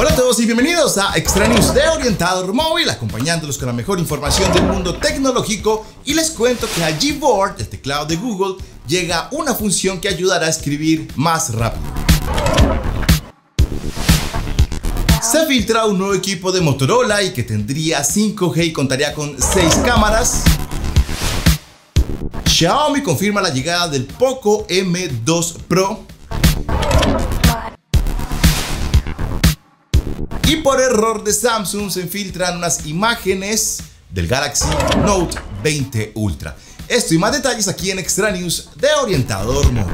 Hola a todos y bienvenidos a Extra News de Orientador Móvil, acompañándolos con la mejor información del mundo tecnológico. Y les cuento que a Gboard, el teclado de Google, llega una función que ayudará a escribir más rápido. Se filtra un nuevo equipo de Motorola y que tendría 5G y contaría con 6 cámaras. Xiaomi confirma la llegada del Poco M2 Pro. Y por error de Samsung se filtran unas imágenes del Galaxy Note 20 Ultra. Esto y más detalles aquí en Extra News de Orientador Móvil.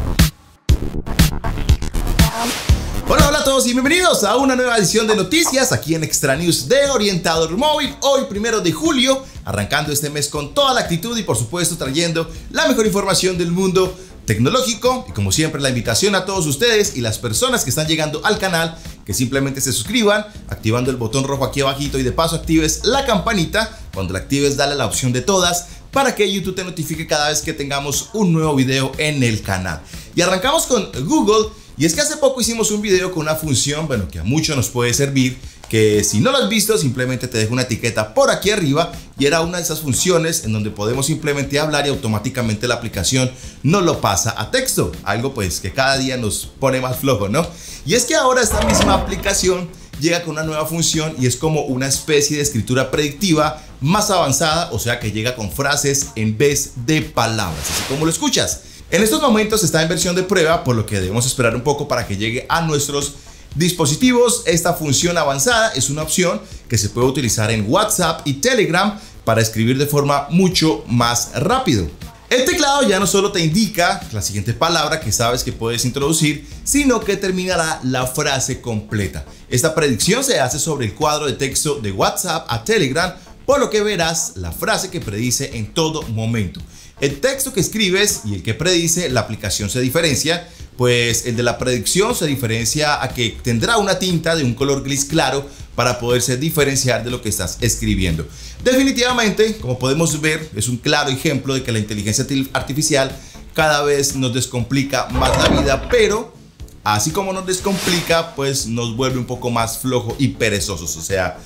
Hola a todos y bienvenidos a una nueva edición de noticias aquí en Extra News de Orientador Móvil. Hoy 1 de julio, arrancando este mes con toda la actitud y por supuesto trayendo la mejor información del mundo tecnológico. Y como siempre, la invitación a todos ustedes y las personas que están llegando al canal que simplemente se suscriban activando el botón rojo aquí abajito y de paso actives la campanita. Cuando la actives, dale la opción de todas para que YouTube te notifique cada vez que tengamos un nuevo video en el canal. Y arrancamos con Google. Y es que hace poco hicimos un video con una función, bueno, que a muchos nos puede servir, que si no lo has visto, simplemente te dejo una etiqueta por aquí arriba, y era una de esas funciones en donde podemos simplemente hablar y automáticamente la aplicación nos lo pasa a texto, algo pues que cada día nos pone más flojo, ¿no? Y es que ahora esta misma aplicación llega con una nueva función y es como una especie de escritura predictiva más avanzada, o sea que llega con frases en vez de palabras, así como lo escuchas. En estos momentos está en versión de prueba, por lo que debemos esperar un poco para que llegue a nuestros dispositivos. Esta función avanzada es una opción que se puede utilizar en WhatsApp y Telegram para escribir de forma mucho más rápido. El teclado ya no solo te indica la siguiente palabra que sabes que puedes introducir, sino que terminará la frase completa. Esta predicción se hace sobre el cuadro de texto de WhatsApp a Telegram, por lo que verás la frase que predice en todo momento. El texto que escribes y el que predice, la aplicación se diferencia, pues el de la predicción se diferencia a que tendrá una tinta de un color gris claro para poderse diferenciar de lo que estás escribiendo. Definitivamente, como podemos ver, es un claro ejemplo de que la inteligencia artificial cada vez nos descomplica más la vida, pero así como nos descomplica, pues nos vuelve un poco más flojo y perezosos. O sea,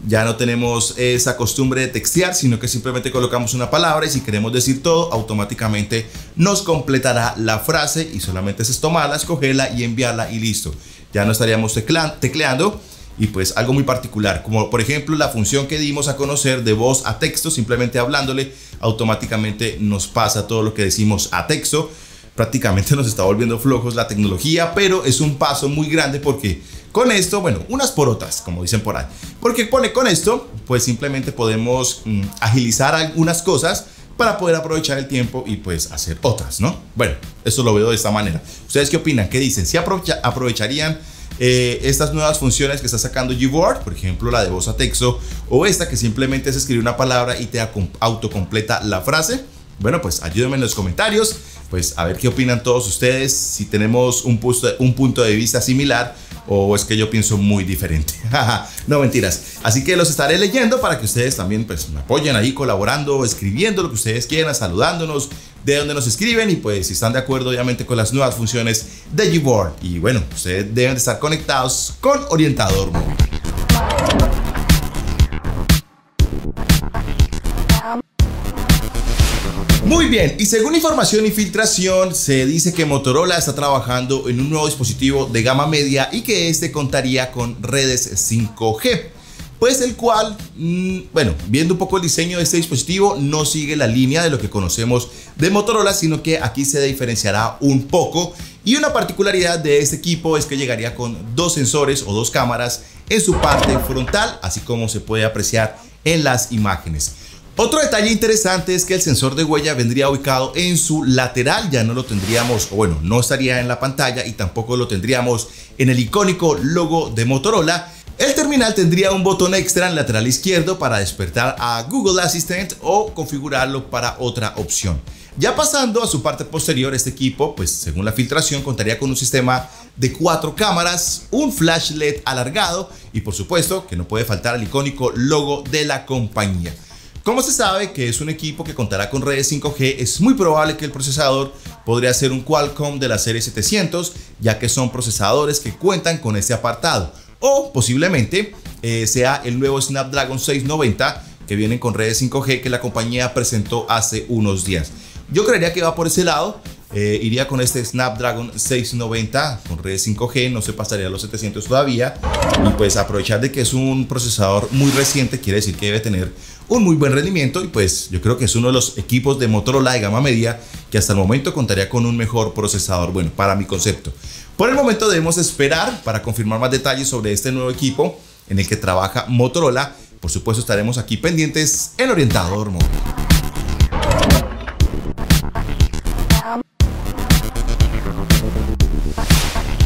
ya no tenemos esa costumbre de textear, sino que simplemente colocamos una palabra y si queremos decir todo, automáticamente nos completará la frase y solamente es tomarla, escogerla y enviarla y listo. Ya no estaríamos tecleando y pues algo muy particular, como por ejemplo la función que dimos a conocer de voz a texto, simplemente hablándole, automáticamente nos pasa todo lo que decimos a texto. Prácticamente nos está volviendo flojos la tecnología, pero es un paso muy grande porque con esto, bueno, unas por otras, como dicen por ahí. Porque con esto, pues simplemente podemos agilizar algunas cosas para poder aprovechar el tiempo y pues hacer otras, ¿no? Bueno, eso lo veo de esta manera. ¿Ustedes qué opinan? ¿Qué dicen? ¿Si aprovecharían estas nuevas funciones que está sacando Gboard? Por ejemplo, la de voz a texto o esta que simplemente es escribir una palabra y te autocompleta la frase. Bueno, pues ayúdenme en los comentarios, pues a ver qué opinan todos ustedes, si tenemos un punto de vista similar o es que yo pienso muy diferente. No, mentiras. Así que los estaré leyendo para que ustedes también pues me apoyen ahí colaborando, escribiendo lo que ustedes quieran, saludándonos de donde nos escriben y pues si están de acuerdo obviamente con las nuevas funciones de Gboard. Y bueno, ustedes deben de estar conectados con Orientador Móvil. Muy bien, y según información y filtración, se dice que Motorola está trabajando en un nuevo dispositivo de gama media y que este contaría con redes 5G. Pues el cual, bueno, viendo un poco el diseño de este dispositivo, no sigue la línea de lo que conocemos de Motorola, sino que aquí se diferenciará un poco. Y una particularidad de este equipo es que llegaría con 2 sensores o 2 cámaras en su parte frontal, así como se puede apreciar en las imágenes. Otro detalle interesante es que el sensor de huella vendría ubicado en su lateral, ya no lo tendríamos, o bueno, no estaría en la pantalla y tampoco lo tendríamos en el icónico logo de Motorola. El terminal tendría un botón extra en el lateral izquierdo para despertar a Google Assistant o configurarlo para otra opción. Ya pasando a su parte posterior, este equipo, pues según la filtración, contaría con un sistema de 4 cámaras, un flash LED alargado y por supuesto que no puede faltar el icónico logo de la compañía. Como se sabe que es un equipo que contará con redes 5G, es muy probable que el procesador podría ser un Qualcomm de la serie 700, ya que son procesadores que cuentan con este apartado. o posiblemente sea el nuevo Snapdragon 690 que vienen con redes 5G que la compañía presentó hace unos días. Yo creería que va por ese lado. Iría con este Snapdragon 690 con redes 5G, no se pasaría a los 700 todavía, y pues aprovechar de que es un procesador muy reciente, quiere decir que debe tener un muy buen rendimiento, y pues yo creo que es uno de los equipos de Motorola de gama media que hasta el momento contaría con un mejor procesador, bueno, para mi concepto. Por el momento debemos esperar para confirmar más detalles sobre este nuevo equipo en el que trabaja Motorola. Por supuesto estaremos aquí pendientes en Orientador Móvil.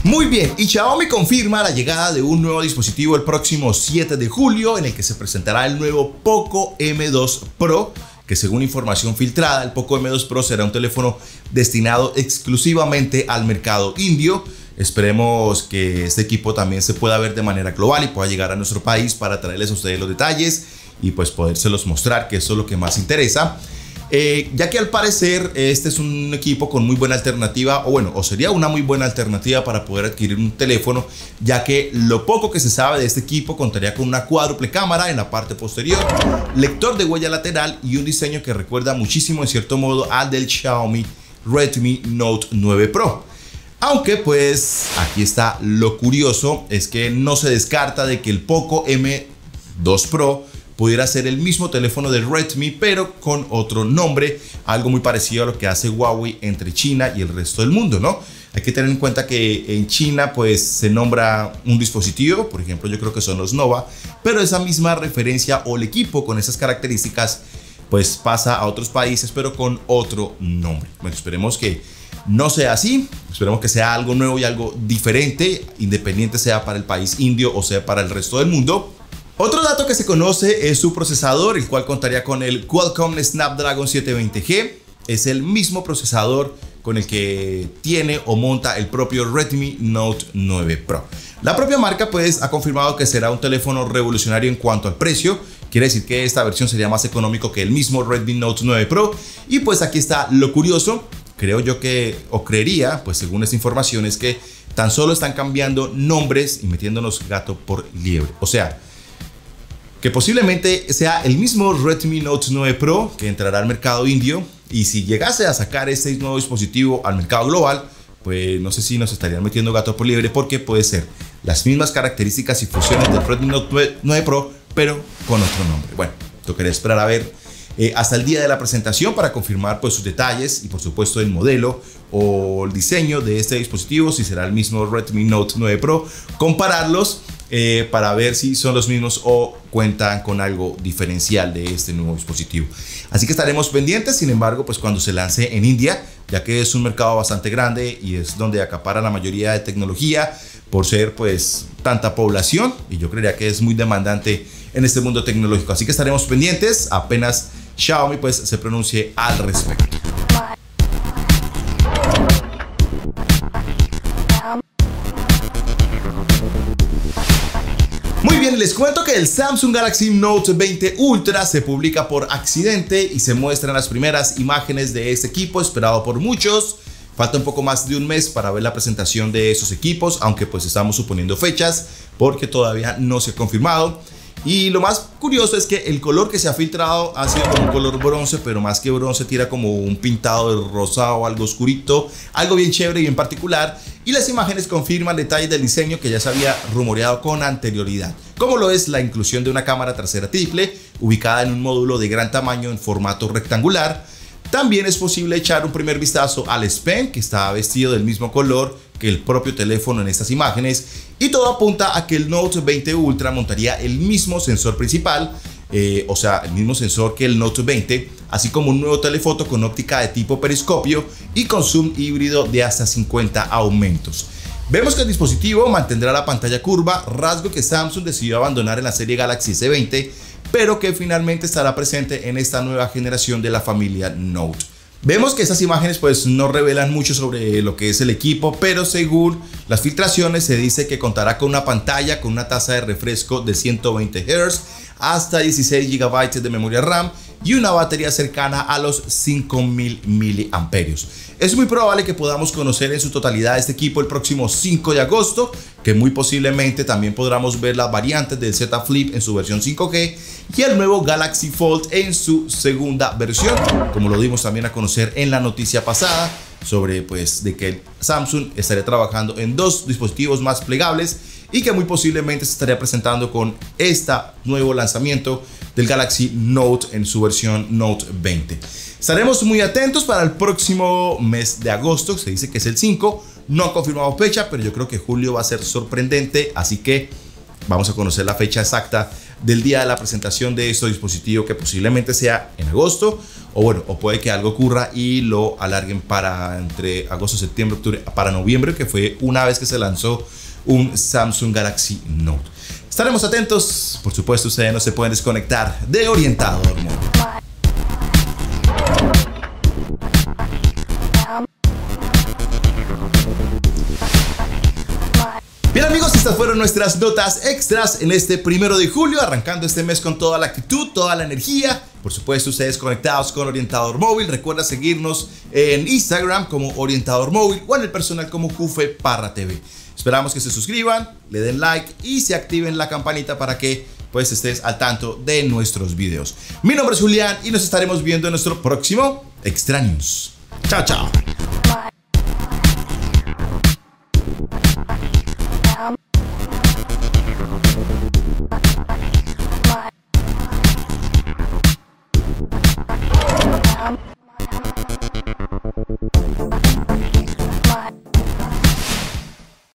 Muy bien, y Xiaomi confirma la llegada de un nuevo dispositivo el próximo 7 de julio en el que se presentará el nuevo Poco M2 Pro, que según información filtrada, el Poco M2 Pro será un teléfono destinado exclusivamente al mercado indio. Esperemos que este equipo también se pueda ver de manera global y pueda llegar a nuestro país para traerles a ustedes los detalles y pues podérselos mostrar, que eso es lo que más interesa. Ya que al parecer este es un equipo con muy buena alternativa, o sería una muy buena alternativa para poder adquirir un teléfono, ya que lo poco que se sabe de este equipo contaría con una cuádruple cámara en la parte posterior, lector de huella lateral y un diseño que recuerda muchísimo en cierto modo al del Xiaomi Redmi Note 9 Pro. Aunque pues aquí está lo curioso, es que no se descarta de que el Poco M2 Pro pudiera ser el mismo teléfono del Redmi, pero con otro nombre, algo muy parecido a lo que hace Huawei entre China y el resto del mundo, ¿no? Hay que tener en cuenta que en China pues se nombra un dispositivo, por ejemplo yo creo que son los Nova, pero esa misma referencia o el equipo con esas características pues pasa a otros países pero con otro nombre. Bueno, esperemos que no sea así, esperemos que sea algo nuevo y algo diferente, independiente sea para el país indio o sea para el resto del mundo. Otro dato que se conoce es su procesador, el cual contaría con el Qualcomm Snapdragon 720G. Es el mismo procesador con el que tiene o monta el propio Redmi Note 9 Pro. La propia marca pues ha confirmado que será un teléfono revolucionario en cuanto al precio. Quiere decir que esta versión sería más económico que el mismo Redmi Note 9 Pro. Y pues aquí está lo curioso. Creo yo que, o creería, pues según esta información, es que tan solo están cambiando nombres y metiéndonos gato por liebre. O sea, que posiblemente sea el mismo Redmi Note 9 Pro que entrará al mercado indio, y si llegase a sacar este nuevo dispositivo al mercado global, pues no sé si nos estarían metiendo gato por liebre, porque puede ser las mismas características y funciones del Redmi Note 9 Pro, pero con otro nombre. Bueno, tocaría esperar a ver hasta el día de la presentación para confirmar pues sus detalles y por supuesto el modelo o el diseño de este dispositivo, si será el mismo Redmi Note 9 Pro, compararlos para ver si son los mismos o cuentan con algo diferencial de este nuevo dispositivo. Así que estaremos pendientes. Sin embargo, pues cuando se lance en India, ya que es un mercado bastante grande y es donde acapara la mayoría de tecnología por ser pues tanta población, y yo creería que es muy demandante en este mundo tecnológico. Así que estaremos pendientes apenas Xiaomi pues se pronuncie al respecto. Muy bien, les cuento que el Samsung Galaxy Note 20 Ultra se publica por accidente y se muestran las primeras imágenes de este equipo esperado por muchos. Falta un poco más de un mes para ver la presentación de esos equipos, aunque pues estamos suponiendo fechas porque todavía no se ha confirmado. Y lo más curioso es que el color que se ha filtrado ha sido como un color bronce, pero más que bronce tira como un pintado de rosado, algo oscurito, algo bien chévere y bien particular. Y las imágenes confirman detalles del diseño que ya se había rumoreado con anterioridad, como lo es la inclusión de una cámara trasera triple ubicada en un módulo de gran tamaño en formato rectangular. También es posible echar un primer vistazo al S Pen, que está vestido del mismo color que el propio teléfono en estas imágenes, y todo apunta a que el Note 20 Ultra montaría el mismo sensor principal, o sea, el mismo sensor que el Note 20, así como un nuevo telefoto con óptica de tipo periscopio y con zoom híbrido de hasta 50 aumentos. Vemos que el dispositivo mantendrá la pantalla curva, rasgo que Samsung decidió abandonar en la serie Galaxy S20, pero que finalmente estará presente en esta nueva generación de la familia Note. Vemos que estas imágenes pues no revelan mucho sobre lo que es el equipo, pero según las filtraciones se dice que contará con una pantalla con una tasa de refresco de 120 Hz, hasta 16 GB de memoria RAM y una batería cercana a los 5000 mAh. Es muy probable que podamos conocer en su totalidad este equipo el próximo 5 de agosto, que muy posiblemente también podamos ver las variantes del Z Flip en su versión 5G y el nuevo Galaxy Fold en su segunda versión, como lo dimos también a conocer en la noticia pasada sobre de que Samsung estaría trabajando en 2 dispositivos más plegables y que muy posiblemente se estaría presentando con este nuevo lanzamiento del Galaxy Note en su versión Note 20. Estaremos muy atentos para el próximo mes de agosto, se dice que es el 5, no ha confirmado fecha, pero yo creo que julio va a ser sorprendente, así que vamos a conocer la fecha exacta del día de la presentación de este dispositivo, que posiblemente sea en agosto, o puede que algo ocurra y lo alarguen para entre agosto, septiembre, octubre, para noviembre, que fue una vez que se lanzó un Samsung Galaxy Note. Estaremos atentos, por supuesto ustedes no se pueden desconectar de Orientador Móvil. Bien amigos, estas fueron nuestras notas extras en este 1 de julio, arrancando este mes con toda la actitud, toda la energía. Por supuesto, ustedes conectados con Orientador Móvil. Recuerda seguirnos en Instagram como Orientador Móvil o en el personal como Jufe Parra TV. Esperamos que se suscriban, le den like y se activen la campanita para que estés al tanto de nuestros videos. Mi nombre es Julián y nos estaremos viendo en nuestro próximo Extra News. Chao, chao.